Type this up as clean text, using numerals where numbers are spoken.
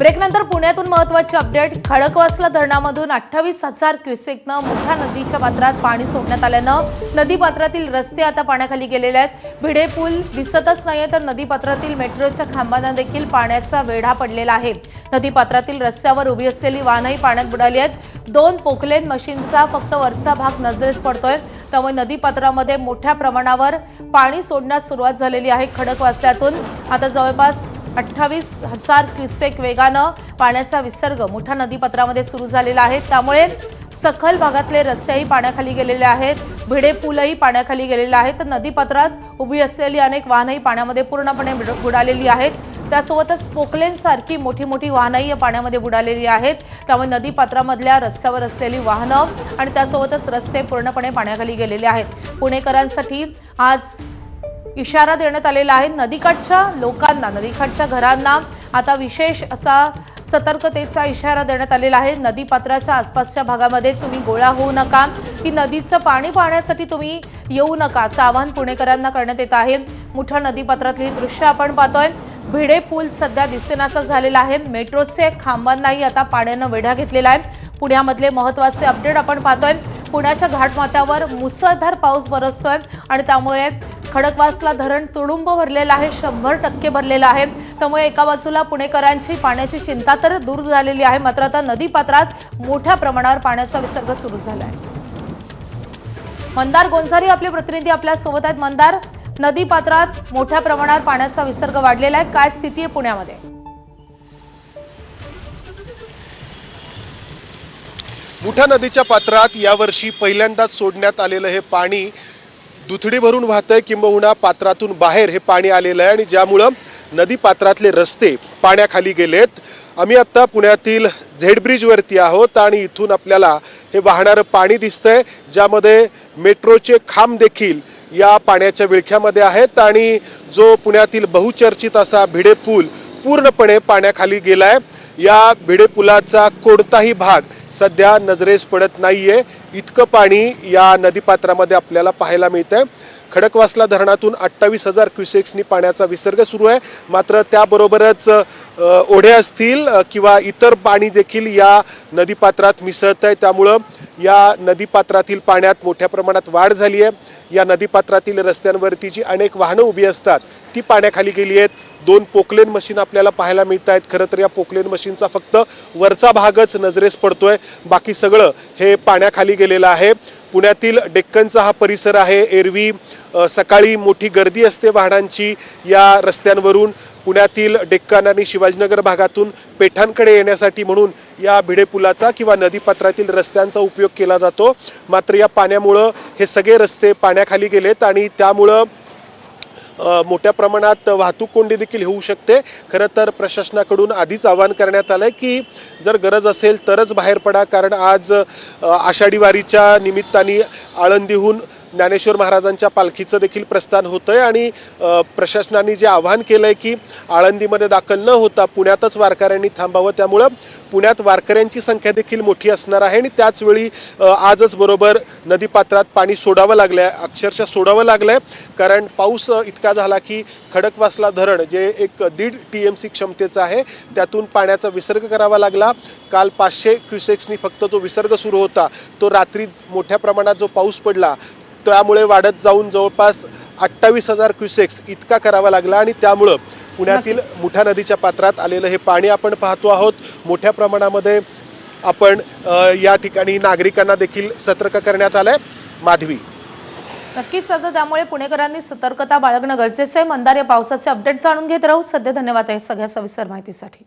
ब्रेकनंतर पुण्यातून महत्त्वाची अपडेट। खडकवासला धरणामधून 28,000 क्युसेकनं मुठा नदीच्या पात्रात पाणी सोडण्यात आल्यानं नदी पात्रातील रस्ते आता पाण्याखाली गेलेले आहेत। भिडे पूल दिसतच नाहीये तर नदी पात्रातील मेट्रोच्या खांबांना देखील पाण्याचा वेढा पडलेला आहे। नदी पात्रातील रस्त्यावर उभी असलेली वाहनही पाण्यात बुडाली आहेत। 2 पोकलेन मशीनचा फक्त वरचा भाग नजरेस पडतोय, त्यामुळे नदी पात्रामध्ये मोठ्या प्रमाणावर पाणी सोडण्यास सुरुवात झालेली आहे। खडकवासल्यातून आता जवळपास 28,000 क्युसेक वेगानं पाण्याचा विसर्ग मुठा नदीपात्रामध्ये सुरू झालेला आहे। त्यामुळे सखल भागातले रस्तेही पाण्याखाली गेलेले आहेत, भिडे पूलही पाण्याखाली गेलेला आहे, तर नदीपात्रात उभी असलेली अनेक वाहनही पाण्यामध्ये पूर्णपणे बुडालेली आहेत। त्यासोबतच पोकलेन सारखी मोठी वाहनही पाण्यामध्ये बुडालेली आहेत। त्यामुळे नदीपात्रामधल्या रस्त्यावर असलेली वाहनं आणि त्यासोबतच रस्ते पूर्णपणे पाण्याखाली गेलेले आहेत। पुणेकरांसाठी आज इशारा देण्यात आलेला आहे। नदीकाठच्या लोकांना, नदीकाठच्या घरांना आता विशेष असा सतर्कतेचा इशारा देण्यात आलेला आहे। नदीपात्राच्या आसपासच्या भागामध्ये तुम्ही गोळा होऊ नका, की नदीचं पाणी पाहण्यासाठी तुम्ही येऊ नका असं आवाहन पुणेकरांना करण्यात येत आहे। मुठा नदीपात्रातली दृश्य आपण पाहतोय। भिडे पूल सध्या दिसेनासा झालेला आहे। मेट्रोचे खांबांनाही आता पाण्यानं वेढा घेतलेला आहे। पुण्यामधले महत्त्वाचे अपडेट आपण पाहतोय। पुण्याच्या घाटमाथ्यावर मुसळधार पाऊस बरसतोय आणि त्यामुळे खडकवासला धरण तुडुंब भरलेलं आहे, 100% भरलेलं आहे। त्यामुळे एका बाजूला पुणेकरांची पाण्याची चिंता तर दूर झालेली आहे, मात्र आता नदीपात्रात मोठ्या प्रमाणावर पाण्याचा विसर्ग सुरू झाला आहे। मंदार गोंजारी आपले प्रतिनिधी आपल्या सोबत आहेत। मंदार, नदीपात्रात मोठ्या प्रमाणावर पाण्याचा विसर्ग वाढलेला आहे, काय स्थिती आहे पुण्यामध्ये? मुठा नदीच्या पात्रात यावर्षी पहिल्यांदाच सोडण्यात आलेलं हे पाणी दुथडी भरून वाहतंय, किंबहुना पात्रातून बाहेर हे पाणी आलेलं आहे आणि ज्यामुळं नदी पात्रातले रस्ते पाण्याखाली गेलेत। आम्ही आता पुण्यातील झेड ब्रिज वरती आहोत आणि इथून आपल्याला हे वाहणारं पाणी दिसतंय, ज्यामध्ये मेट्रोचे खांब देखील या पाण्याच्या विळख्यामध्ये आहेत आणि जो पुण्यातील बहुचर्चित असा भिडे पूल पूर्णपणे पाण्याखाली गेलाय। या भिडे पुलाचा कोणताही भाग सध्या नजरेस पडत नाहीये, इतकं पाणी या नदीपात्रामध्ये आपल्याला पाहायला मिळतंय। खडकवासला धरणातून 28,000 क्युसेक्सनी पाण्याचा विसर्ग सुरू आहे, मात्र त्याबरोबरच ओढे असतील किंवा इतर पाणी देखील या नदीपात्रात मिसळत आहे। त्यामुळं या नदीपात्रातील पाण्यात मोठ्या प्रमाणात वाढ झाली आहे। या नदीपात्रातील रस्त्यांवरती जी अनेक वाहनं उभी असतात ती पाण्याखाली गेली आहेत। 2 पोकलेन मशीन आपल्याला पाहायला मिळत आहेत। खरं तर या पोकलेन मशीनचा फक्त वरचा भागच नजरेस पडतोय, बाकी सगळं हे पाण्याखाली गेलेलं आहे। पुण्यातील डेक्कनचा हा परिसर आहे। एरवी सकाळी मोठी गर्दी असते वाहनांची या रस्त्यांवरून। पुण्यातील डेक्कन आणि शिवाजीनगर भागातून पेठांकडे येण्यासाठी म्हणून या भिडे पुलाचा किंवा नदीपात्रातील रस्त्यांचा उपयोग केला जातो, मात्र या पाण्यामुळं हे सगळे रस्ते पाण्याखाली गेलेत आणि त्यामुळं मोठ्या प्रमाणात वाहतूक कोंडी देखील होऊ शकते। खरं तर प्रशासनाकडून आधीच आवाहन करण्यात आलंय की जर गरज असेल तरच बाहेर पडा, कारण आज आषाढी वारीच्या निमित्ताने आळंदीहून ज्ञानेश्वर महाराजांच्या पालखीचं देखील प्रस्थान होतंय आणि प्रशासनाने जे आवाहन केलंय की आळंदीमध्ये दाखल न होता पुण्यातच वारकऱ्यांनी थांबावं, त्यामुळं पुण्यात वारकऱ्यांची संख्या देखील मोठी असणार आहे आणि त्याचवेळी आजच बरोबर नदीपात्रात पाणी सोडावं लागलंय, अक्षरशः सोडावं लागलंय, कारण पाऊस इतका झाला की खडकवासला धरण जे एक 1.5 TMC क्षमतेचं आहे त्यातून पाण्याचा विसर्ग करावा लागला। काल 500 क्युसेक्सनी फक्त जो विसर्ग सुरू होता तो रात्री मोठ्या प्रमाणात जो पाऊस पडला त्यामुळे वाढत जाऊन जवळपास 28,000 क्युसेक्स इतका करावा लागला आणि त्यामुळं पुण्यातील मुठा नदीच्या पात्रात आलेलं हे पाणी आपण पाहतो आहोत। मोठ्या प्रमाणामध्ये आपण या ठिकाणी नागरिकांना देखील सतर्क करण्यात आलंय। माधवी, नक्कीच आता त्यामुळे पुणेकरांनी सतर्कता बाळगणं गरजेचं आहे। मंदार, या पावसाचे अपडेट जाणून घेत राहू। सध्या धन्यवाद आहे सगळ्या सविस्तर माहितीसाठी।